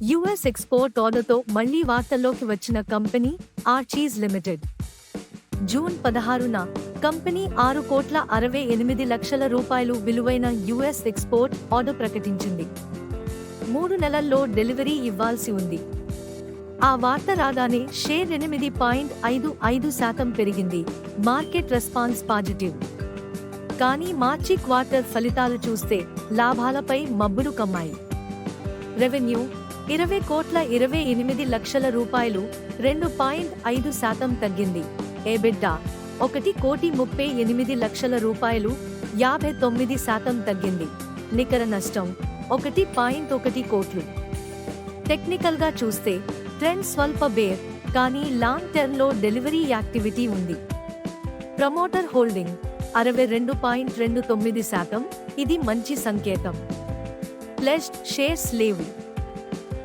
US export ఆర్డర్తో మళ్లీ వార్తల్లోకి వచ్చిన కంపెనీ ఆర్చీస్ లిమిటెడ్. జూన్ 16న కంపెనీ 6,68,00,000 రూపాయలు విలువైన యుఎస్ ఎక్స్పోర్ట్ ఆర్డర్ ప్రకటించింది. 3 నెలల్లో డెలివరీ ఇవ్వాల్సి ఉంది. ఆ వార్త రాగానే షేర్ 8.55% పెరిగింది. Market response positive. కానీ మార్చి క్వార్టర్ ఫలితాలు చూస్తే లాభాలపై మబ్బులు కమ్మాయి. రెవెన్యూ 20,28,00,000 రూపాయలు, 2.5% తగ్గింది. ఎబిటా 1,38,00,000 రూపాయలు, 59% తగ్గింది. నికర నష్టం 1.1 కోట్లు. టెక్నికల్గా చూస్తే ట్రెండ్ స్వల్ప బేర్, కానీ లాంగ్ టర్మ్లో డెలివరీ యాక్టివిటీ ఉంది. ప్రమోటర్ హోల్డింగ్ 62.29%, ఇది మంచి సంకేతం. ప్లెజ్డ్ షేర్స్ లేవు.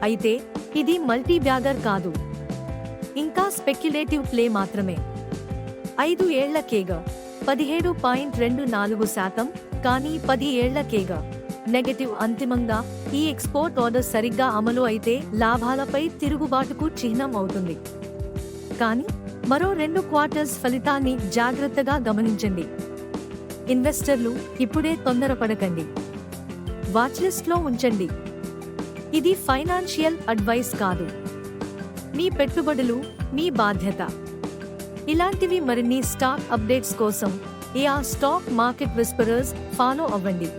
అయితే ఇది మల్టీ బ్యాగర్ కాదు, ఇంకా స్పెక్యులేటివ్ ప్లే మాత్రమే. 5 ఏళ్ల కేగా 17.24%, కానీ 10 ఏళ్ల కేగా నెగటివ్. అంతిమంగా ఈ ఎక్స్పోర్ట్ ఆర్డర్ సరిగ్గా అమలు అయితే లాభాలపై తిరుగుబాటుకు చిహ్నం అవుతుంది. కానీ మరో 2 క్వార్టర్స్ ఫలితాన్ని జాగ్రత్తగా గమనించండి. ఇన్వెస్టర్లు ఇప్పుడే తొందరపడకండి, వాచ్లిస్ట్లో ఉంచండి. ఇది ఫైనాన్షియల్ అడ్వైస్ కాదు, మీ పెట్టుబడులు మీ బాధ్యత. ఇలాంటివి మరిన్ని స్టాక్ అప్డేట్స్ కోసం AR stock market whisperers follow అవ్వండి.